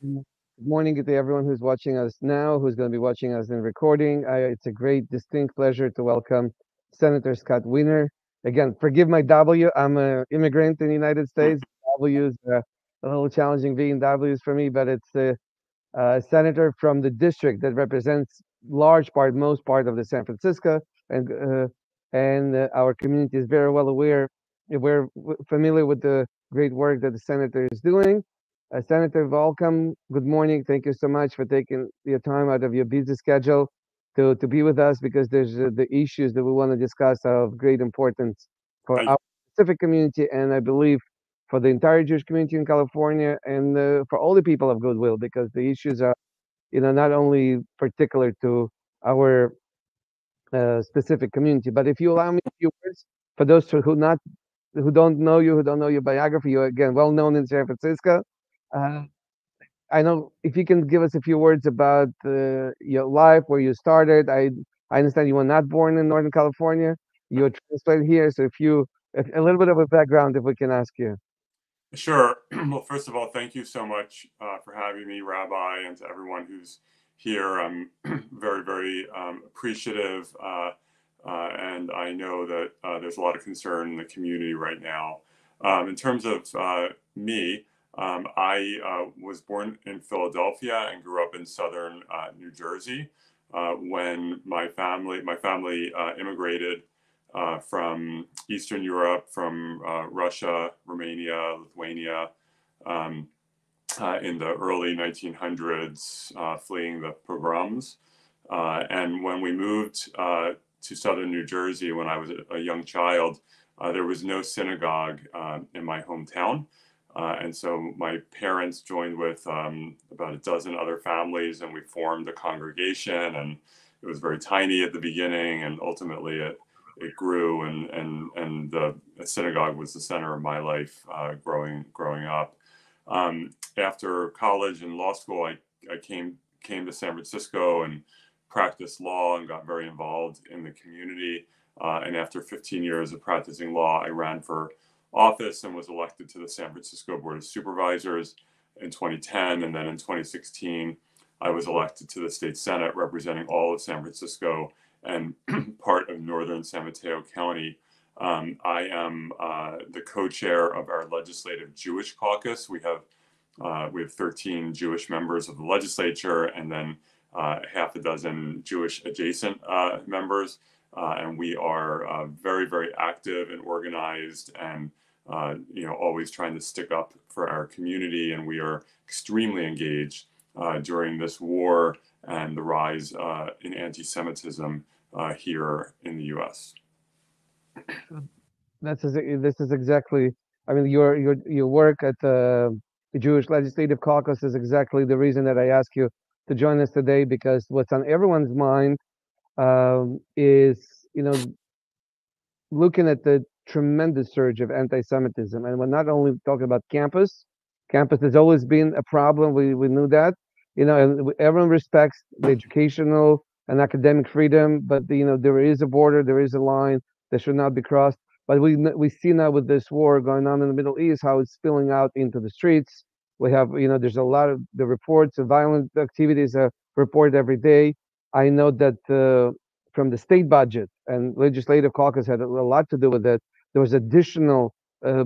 Good morning to everyone who's watching us now, who's going to be watching us in recording. It's a great, distinct pleasure to welcome Senator Scott Wiener. Again, forgive my W. I'm an immigrant in the United States. W is a little challenging being W's for me, but it's a senator from the district that represents large part, most part of the San Francisco, and our community is very well aware. We're familiar with the great work that the senator is doing. Senator, welcome. Good morning. Thank you so much for taking your time out of your busy schedule to be with us because there's the issues that we want to discuss are of great importance for I our specific community and I believe for the entire Jewish community in California and for all the people of goodwill because the issues are, not only particular to our specific community. But if you allow me a few words for those who don't know you, who don't know your biography, you're again well known in San Francisco. Uh, I know if you can give us a few words about your life, where you started. I understand you were not born in Northern California. You were transplanted here. So if a little bit of a background, if we can ask you. sure. Well, first of all, thank you so much for having me, Rabbi, and to everyone who's here. I'm very, very appreciative, and I know that there's a lot of concern in the community right now. In terms of me, I was born in Philadelphia and grew up in southern New Jersey. When my family immigrated from Eastern Europe, from Russia, Romania, Lithuania, um, in the early 1900s, fleeing the pogroms. And when we moved to southern New Jersey when I was a young child, there was no synagogue in my hometown. And so my parents joined with about a dozen other families, and we formed a congregation. And it was very tiny at the beginning, and ultimately it grew. And the synagogue was the center of my life growing up. After college and law school, I came to San Francisco and practiced law and got very involved in the community. And after 15 years of practicing law, I ran for office and was elected to the San Francisco Board of Supervisors in 2010. And then in 2016, I was elected to the state Senate representing all of San Francisco and part of northern San Mateo County. I am the co-chair of our legislative Jewish caucus. We have 13 Jewish members of the legislature, and then half a dozen Jewish adjacent members. And we are very, very active and organized, and always trying to stick up for our community. And we are extremely engaged during this war and the rise in anti-Semitism here in the U.S. This is exactly. I mean, your work at the Jewish Legislative Caucus is exactly the reason that I asked you to join us today because what's on everyone's mind is looking at the tremendous surge of anti-Semitism, and we're not only talking about campus. Campus has always been a problem. We knew that, and everyone respects the educational and academic freedom, but there is a border, there is a line that should not be crossed. But we see now with this war going on in the Middle East how it's spilling out into the streets. We have there's a lot of the reports of violent activities are reported every day. I know that from the state budget and legislative caucus had a lot to do with it. There was additional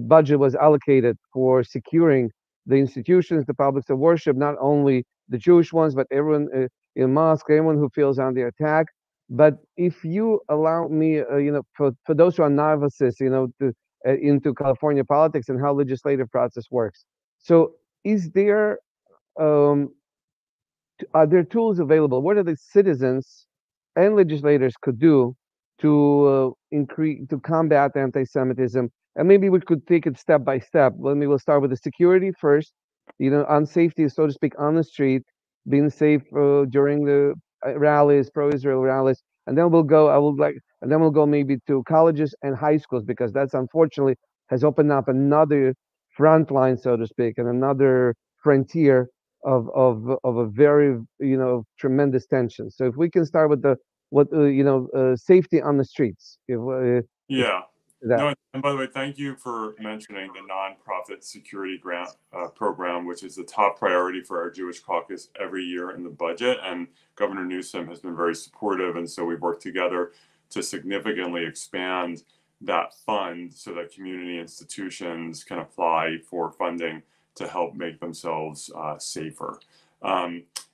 budget was allocated for securing the institutions, the publics of worship, not only the Jewish ones, but everyone in mosque, everyone who feels under attack. But if you allow me, for those who are novices, into California politics and how legislative process works. So, is there um, are there tools available? What are the citizens and legislators could do to increase to combat anti-Semitism? And maybe we could take it step by step. Maybe we'll start with the security first. On safety, so to speak, on the street, being safe during the rallies, pro-Israel rallies, and then we'll go. I would like, and then we'll go maybe to colleges and high schools because that's unfortunately has opened up another front line, so to speak, and another frontier of a very tremendous tension. So if we can start with the what safety on the streets, if Yeah. that. No, and by the way, thank you for mentioning the nonprofit security grant program, which is the top priority for our Jewish caucus every year in the budget. And Governor Newsom has been very supportive, and so we've worked together to significantly expand that fund so that community institutions can apply for funding to help make themselves safer.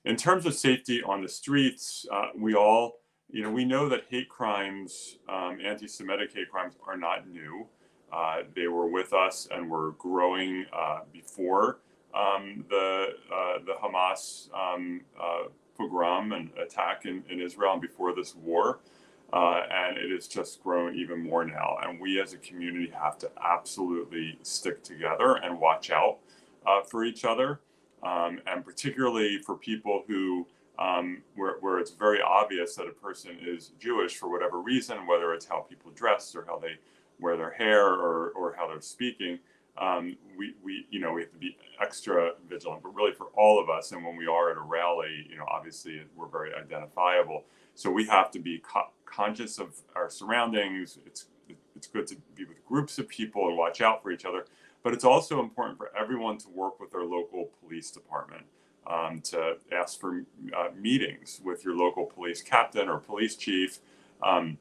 In terms of safety on the streets, we all we know that hate crimes, anti-Semitic hate crimes, are not new. They were with us and were growing before the Hamas pogrom and attack in Israel and before this war. And it has just grown even more now. And we as a community have to absolutely stick together and watch out for each other. And particularly for people who where it's very obvious that a person is Jewish for whatever reason, whether it's how people dress or how they wear their hair or how they're speaking. We have to be extra vigilant, but really for all of us. And when we are at a rally, obviously we're very identifiable. So we have to be conscious of our surroundings. It's good to be with groups of people and watch out for each other. But it's also important for everyone to work with their local police department, to ask for meetings with your local police captain or police chief, to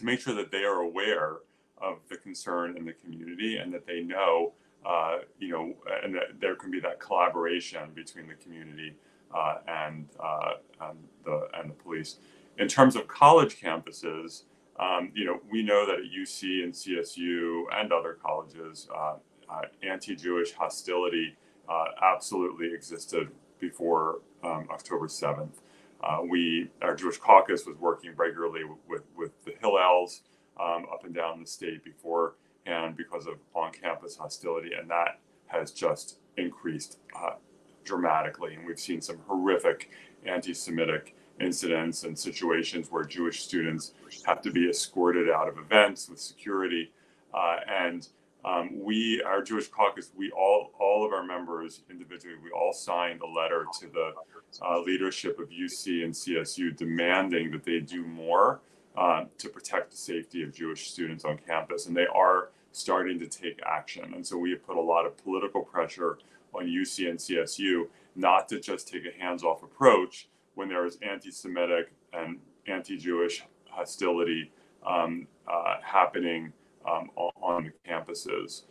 make sure that they are aware of the concern in the community and that they know, and that there can be that collaboration between the community and the police. In terms of college campuses, we know that at UC and CSU and other colleges, anti-Jewish hostility absolutely existed before October 7th. Our Jewish caucus was working regularly with the Hillels up and down the state beforehand because of on-campus hostility, and that has just increased dramatically. And we've seen some horrific anti-Semitic incidents and situations where Jewish students have to be escorted out of events with security. Our Jewish caucus, all of our members individually, we all signed a letter to the leadership of UC and CSU demanding that they do more to protect the safety of Jewish students on campus. And they are starting to take action. And so we have put a lot of political pressure on UC and CSU not to just take a hands-off approach when there is anti-Semitic and anti-Jewish hostility happening on the campuses.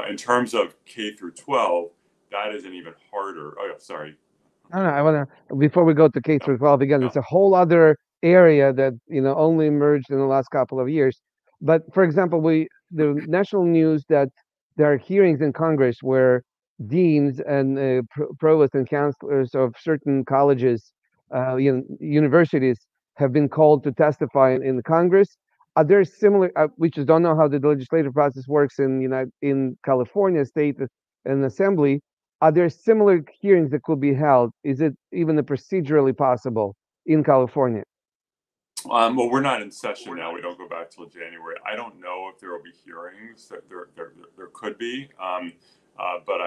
In terms of K through 12, that is an even harder. Oh, yeah, sorry. No, I want to, before we go to K through 12, again, Yeah. it's a whole other area that, only emerged in the last couple of years. But for example, the national news that there are hearings in Congress where deans and provosts and counselors of certain colleges, universities have been called to testify in Congress. Are there similar? We just don't know how the legislative process works in California state and assembly. Are there similar hearings that could be held? Is it even procedurally possible in California? Well, we're not in session now. We don't go back till January. I don't know if there will be hearings. There could be, but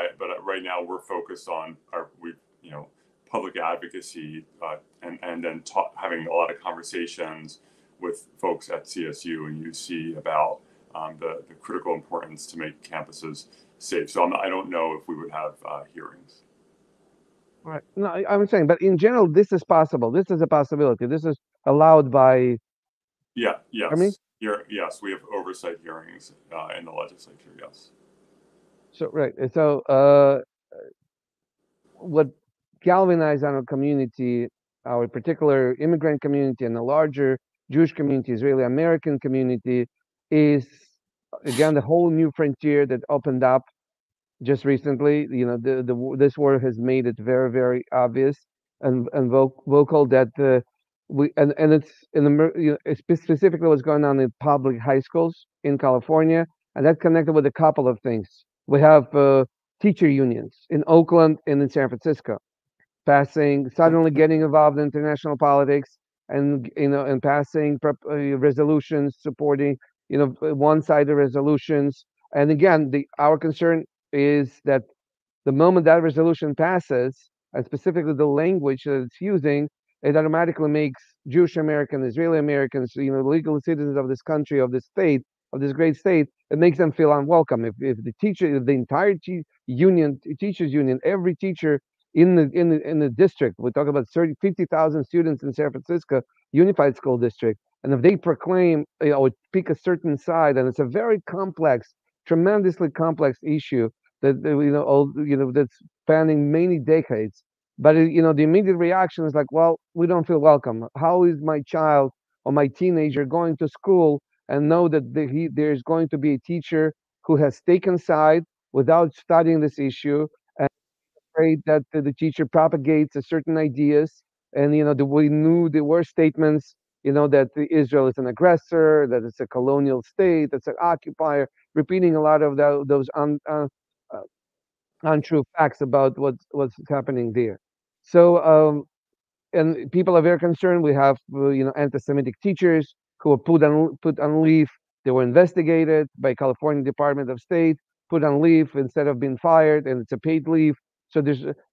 right now we're focused on public advocacy and then having a lot of conversations with folks at CSU and UC about the critical importance to make campuses safe. So I don't know if we would have hearings. Right. No, I'm saying, but in general, this is possible. This is a possibility. This is allowed by. Yeah. Yes. Army? Yes, we have oversight hearings in the legislature. Yes. So right. So what galvanized our community, our particular immigrant community, and the larger Jewish community, Israeli American community, is again the whole new frontier that opened up just recently. This war has made it very, very obvious and vocal that it's specifically what's going on in public high schools in California, and that connected with a couple of things. We have teacher unions in Oakland and in San Francisco suddenly getting involved in international politics and passing resolutions supporting one-sided resolutions. And again, our concern is that the moment that resolution passes, and specifically the language that it's using, it automatically makes Jewish Americans, Israeli Americans, legal citizens of this country, of this state, of this great state. It makes them feel unwelcome. If the teacher, if the entire union, teachers union, every teacher in the district, we talk about 50,000 students in San Francisco Unified School District, and if they proclaim, or pick a certain side, and it's a very complex, tremendously complex issue that that's spanning many decades. But the immediate reaction is like, well, we don't feel welcome. How is my child or my teenager going to school and know that there's going to be a teacher who has taken side without studying this issue, and afraid that the teacher propagates a certain ideas, and we knew there were statements, that Israel is an aggressor, that it's a colonial state, that's an occupier, repeating a lot of those uh, untrue facts about what's happening there. So and people are very concerned. We have anti-Semitic teachers who were put on leave. They were investigated by California Department of State, put on leave instead of being fired, and it's a paid leave. So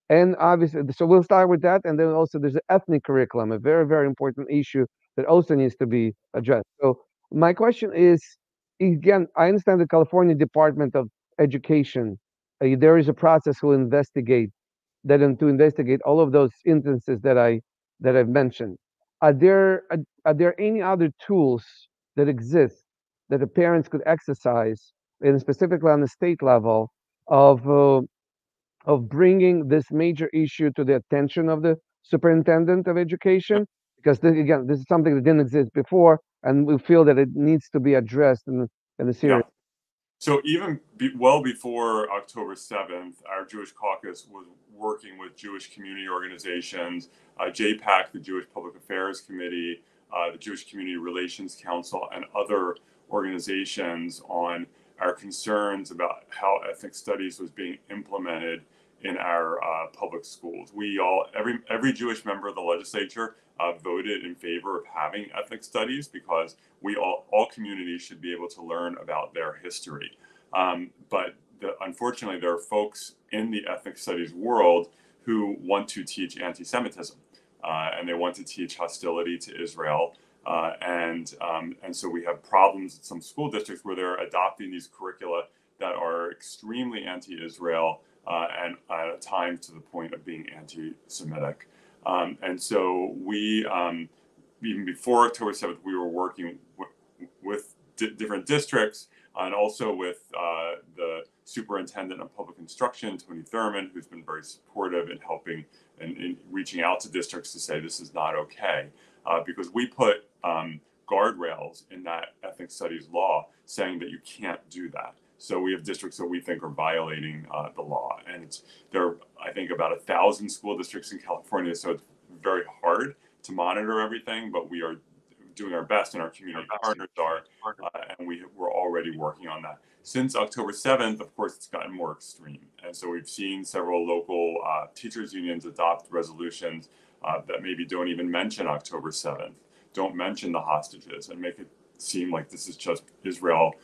and obviously, so we'll start with that, and then also there's an ethnic curriculum, a very very important issue that also needs to be addressed. So my question is, again, I understand the California Department of Education. There is a process to investigate to investigate all of those instances that I've mentioned. Are there any other tools that exist that the parents could exercise, and specifically on the state level, of uh, of bringing this major issue to the attention of the superintendent of education? Because again, this is something that didn't exist before, and we feel that it needs to be addressed in a Yeah. serious. So even well before October 7th, our Jewish Caucus was working with Jewish community organizations, JPAC, the Jewish Public Affairs Committee, the Jewish Community Relations Council, and other organizations on our concerns about how ethnic studies was being implemented in our public schools. Every Jewish member of the legislature voted in favor of having ethnic studies because all communities should be able to learn about their history. But unfortunately, there are folks in the ethnic studies world who want to teach anti-Semitism, and they want to teach hostility to Israel. And so we have problems in some school districts where they're adopting these curricula that are extremely anti-Israel, and at times to the point of being anti-Semitic. And so even before October 7th, we were working with different districts, and also with the superintendent of public instruction, Tony Thurman, who's been very supportive in helping and in reaching out to districts to say this is not okay, because we put guardrails in that ethnic studies law saying that you can't do that. So we have districts that we think are violating the law, and there are, I think, about 1,000 school districts in California. So it's very hard to monitor everything, but we are doing our best, and our community partners are, and we're already working on that. Since October 7th, of course, it's gotten more extreme, and so we've seen several local teachers unions adopt resolutions that maybe don't even mention October 7th, don't mention the hostages, and make it seem like this is just Israel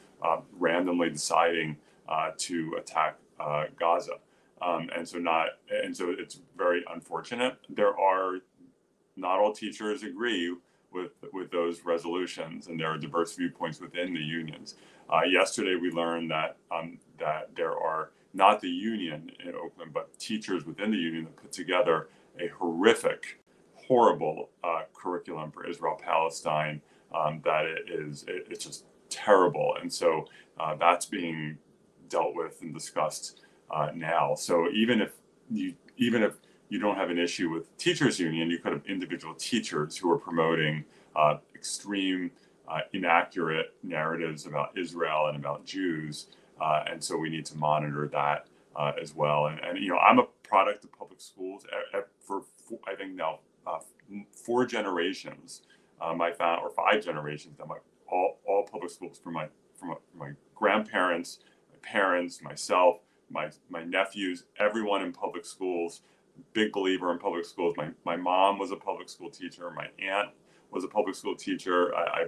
randomly deciding to attack Gaza, and so it's very unfortunate. Not all teachers agree with those resolutions, and there are diverse viewpoints within the unions. Yesterday, we learned that there are not the union in Oakland, but teachers within the union that put together a horrific, horrible curriculum for Israel-Palestine. It's just terrible, and so that's being dealt with and discussed now. So even if you don't have an issue with teachers union, you could have individual teachers who are promoting extreme, inaccurate narratives about Israel and about Jews, and so we need to monitor that as well. And I'm a product of public schools for I think now 4 generations. Or 5 generations. All public schools from my grandparents, my parents, myself, my nephews, everyone in public schools. Big believer in public schools. My mom was a public school teacher. My aunt was a public school teacher. I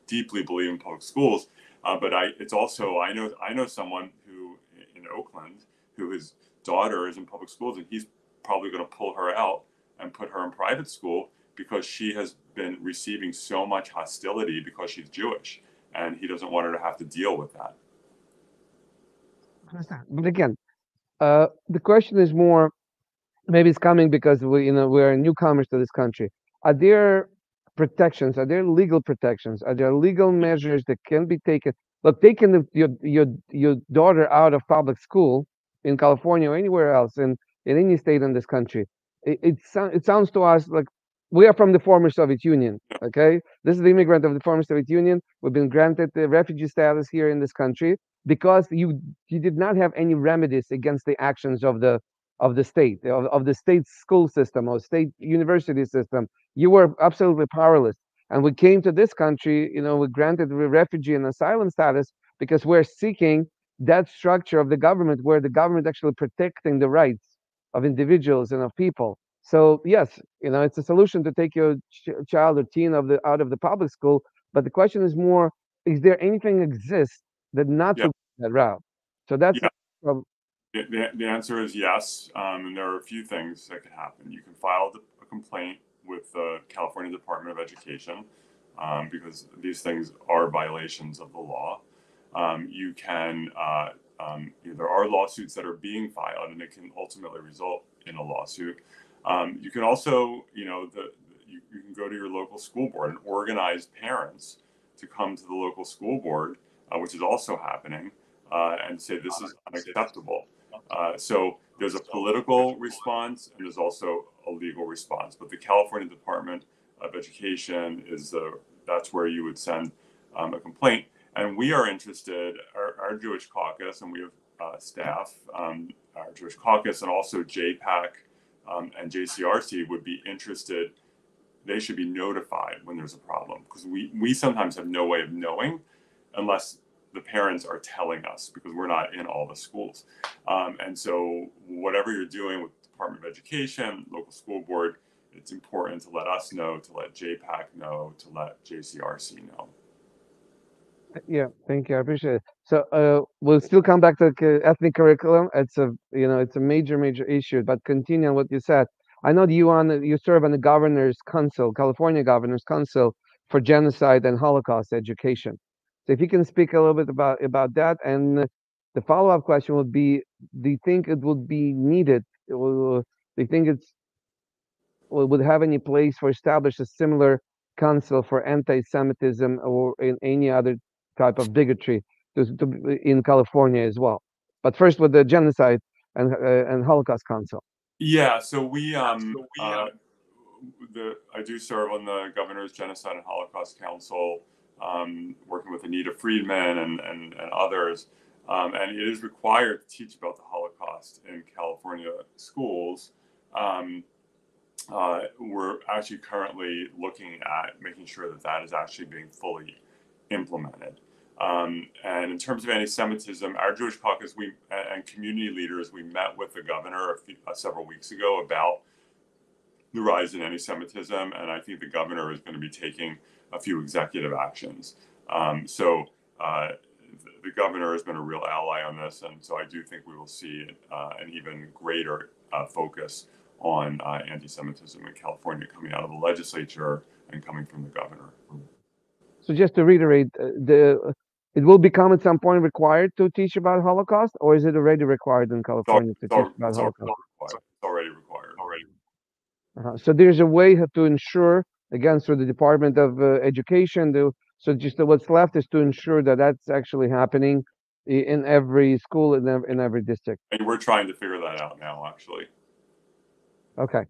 deeply believe in public schools, but it's also I know someone who in Oakland who his daughter is in public schools, and he's probably going to pull her out and put her in private school because she has been receiving so much hostility because she's Jewish, and he doesn't want her to have to deal with that. Understand. But again, the question is more, maybe it's coming because we're newcomers to this country. Are there protections? Are there legal protections? Are there legal measures that can be taken? Look, taking your daughter out of public school in California or anywhere else in any state in this country, it sounds to us like we are from the former Soviet Union. Okay, this is the immigrant of the former Soviet Union. We've been granted the refugee status here in this country because you did not have any remedies against the actions of the state, of the state school system or state university system. You were absolutely powerless. And we came to this country, we granted refugee and asylum status because we're seeking that structure of the government where the government actually protecting the rights of individuals and of people. So yes, it's a solution to take your child or teen out of the public school. But the question is more: is there anything exists that not Yeah. to go that route? So that's Yeah. The answer is yes, and there are a few things that could happen. You can file a complaint with the California Department of Education because these things are violations of the law. You can there are lawsuits that are being filed, and it can ultimately result in a lawsuit. You can also, you can go to your local school board and organize parents to come to the local school board, which is also happening, and say this is unacceptable. So there's a political response and there's also a legal response. But the California Department of Education that's where you would send a complaint. And we are interested, our Jewish caucus, and we have staff, our Jewish caucus, and also JPAC and JCRC would be interested. They should be notified when there's a problem because we sometimes have no way of knowing unless the parents are telling us because we're not in all the schools. And so whatever you're doing with the Department of Education, local school board, it's important to let us know, to let JPAC know, to let JCRC know. Yeah, thank you. I appreciate it. So we'll still come back to ethnic curriculum. It's a major issue. But continue on what you said. I know that you serve on the Governor's Council, California Governor's Council for Genocide and Holocaust Education. So if you can speak a little bit about that, and the follow-up question would be: do you think it would be needed? Do you think would have any place for establish a similar council for anti-Semitism or in any other type of bigotry in California as well? But first, with the Genocide and Holocaust Council. Yeah, so I do serve on the Governor's Genocide and Holocaust Council, working with Anita Friedman and others. And it is required to teach about the Holocaust in California schools. We're actually currently looking at making sure that is actually being fully implemented. And in terms of anti-Semitism, our Jewish caucus and community leaders, we met with the governor several weeks ago about the rise in anti-Semitism, and I think the governor is going to be taking a few executive actions. So the governor has been a real ally on this, and so I do think we will see an even greater focus on anti-Semitism in California coming out of the legislature and coming from the governor. So just to reiterate, it will become at some point required to teach about Holocaust, or is it already required in California to teach about Holocaust? It's already required. So there's a way to ensure, again, through the Department of Education, so just what's left is to ensure that that's actually happening in every school, in every district. And we're trying to figure that out now, actually. Okay.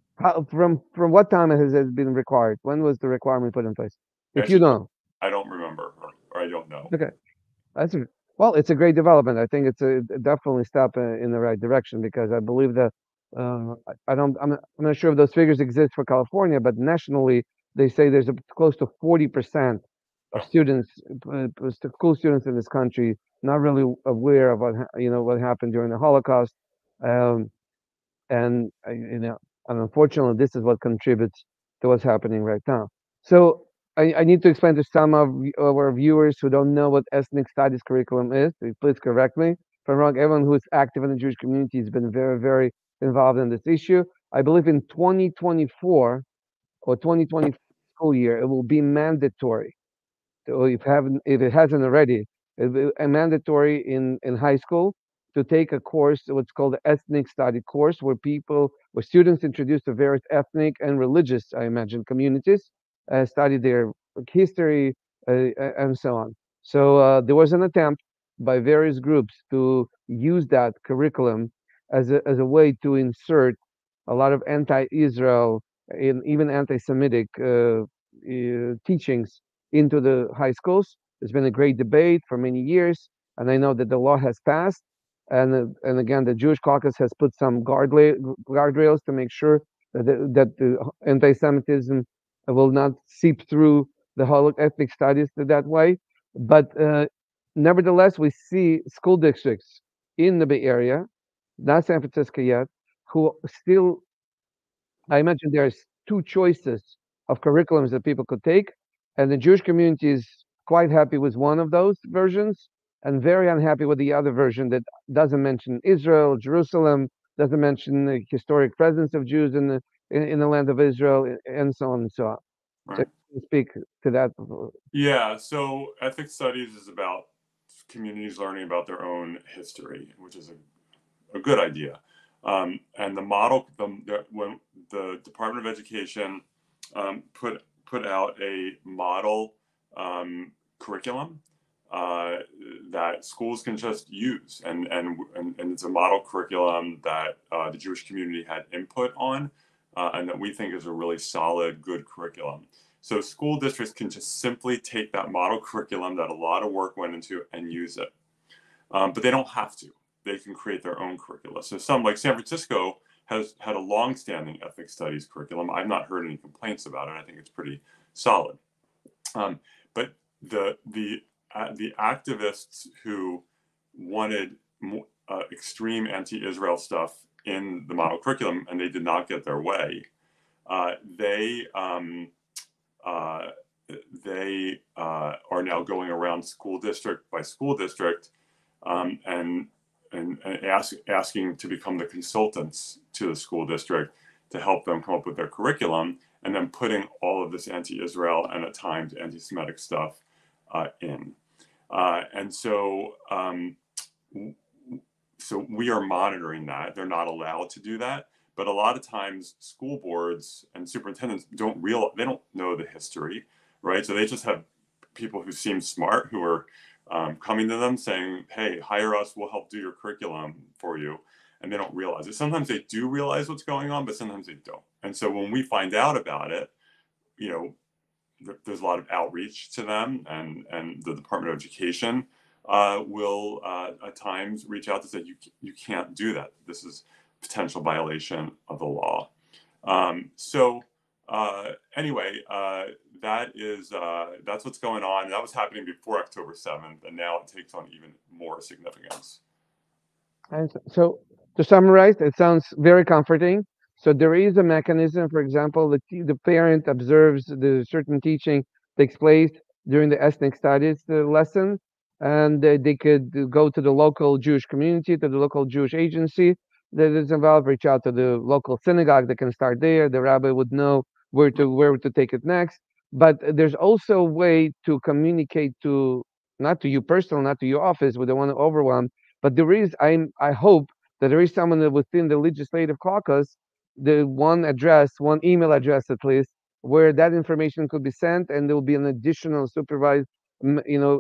From what time has it been required? When was the requirement put in place? If Actually, you know. I don't remember, or I don't know. Okay. Well, it's a great development. I think it's a definitely step in the right direction because I believe that I'm not sure if those figures exist for California, but nationally they say there's close to 40% of students, school students in this country, not really aware of what happened during the Holocaust, um, and unfortunately, this is what contributes to what's happening right now. So I need to explain to some of our viewers who don't know what ethnic studies curriculum is. Please correct me if I'm wrong. Everyone who is active in the Jewish community has been very, very involved in this issue. I believe in 2024, or 2020 school year, it will be mandatory. Or if it hasn't already, it will be mandatory in high school to take a course, what's called the ethnic study course, where students introduced to various ethnic and religious, I imagine, communities, study their history, and so on. So there was an attempt by various groups to use that curriculum as a way to insert a lot of anti-Israel and even anti-Semitic teachings into the high schools. There's been a great debate for many years, and I know that the law has passed. And again, the Jewish Caucus has put some guardrails to make sure that the anti-Semitism will not seep through the whole ethnic studies that way. But nevertheless, we see school districts in the Bay Area, not San Francisco yet, who still, I imagine there's two choices of curriculums that people could take, and the Jewish community is quite happy with one of those versions and very unhappy with the other version that doesn't mention Israel, Jerusalem, doesn't mention the historic presence of Jews in the land of Israel, and so on and so on. So Right. you can speak to that. Yeah. So ethnic studies is about communities learning about their own history, which is a good idea. And the model, when the Department of Education put out a model curriculum that schools can just use, and it's a model curriculum that the Jewish community had input on, and that we think is a really solid, good curriculum. So school districts can just simply take that model curriculum that a lot of work went into and use it, but they don't have to. They can create their own curricula. So some, like San Francisco, has had a long-standing ethnic studies curriculum. I've not heard any complaints about it. I think it's pretty solid. But the activists who wanted extreme anti-Israel stuff in the model curriculum, and they did not get their way, they are now going around school district by school district, and asking to become the consultants to the school district to help them come up with their curriculum, and then putting all of this anti-Israel and at times anti-Semitic stuff in. And so we are monitoring that. They're not allowed to do that, but a lot of times school boards and superintendents they don't know the history, right? So they just have people who seem smart who are coming to them saying, hey, hire us, we'll help do your curriculum for you. And they don't realize it. Sometimes they do realize what's going on, but sometimes they don't. And so when we find out about it, you know, there's a lot of outreach to them, and the Department of Education will at times reach out to say, you can't do that. This is potential violation of the law. Anyway, that's what's going on. That was happening before October 7th, and now it takes on even more significance. And so to summarize, it sounds very comforting. So there is a mechanism, for example, the parent observes the certain teaching takes place during the ethnic studies lesson, and they could go to the local Jewish community, to the local Jewish agency that is involved, reach out to the local synagogue that can start there. The rabbi would know where to take it next. But there's also a way to communicate to, not to you personally, not to your office. We don't want to overwhelm, but I hope that there is someone within the legislative caucus, the one email address at least, where that information could be sent, and there will be an additional supervised,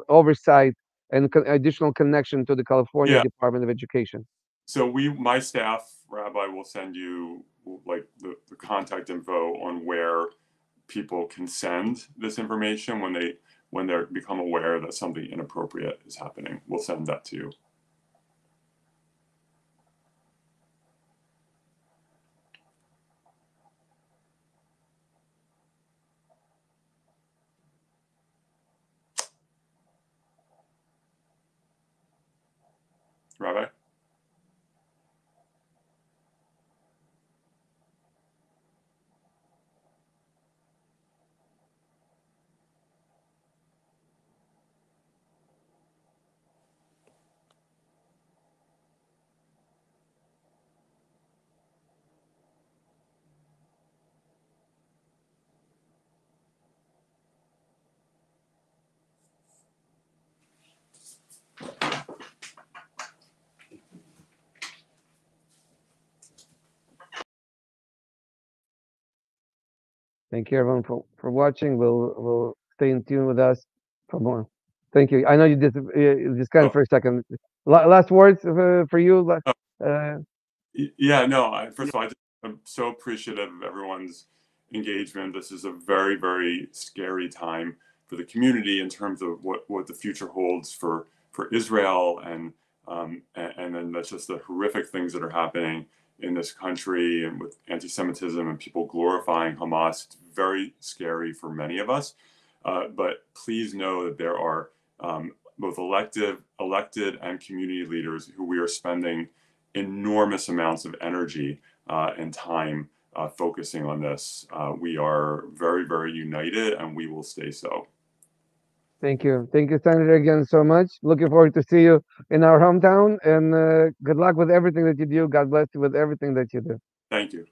oversight and additional connection to the California Yeah. Department of Education. So my staff, Rabbi, will send you like the contact info on where people can send this information when they become aware that something inappropriate is happening. We'll send that to you. Rabbi? Thank you, everyone, for watching. We'll stay in tune with us for more. Thank you. I know you just kind Oh, of for a second. Last words for you. oh, Uh, yeah, no. First of all, I'm so appreciative of everyone's engagement. This is a very, very scary time for the community in terms of what the future holds for Israel, and then that's just the horrific things that are happening in this country and with anti-Semitism and people glorifying Hamas. It's very scary for many of us. But please know that there are both elected and community leaders who we are spending enormous amounts of energy and time focusing on this. We are very, very united, and we will stay so. thank you, Senator, again so much. Looking forward to see you in our hometown, and good luck with everything that you do. God bless you with everything that you do. Thank you.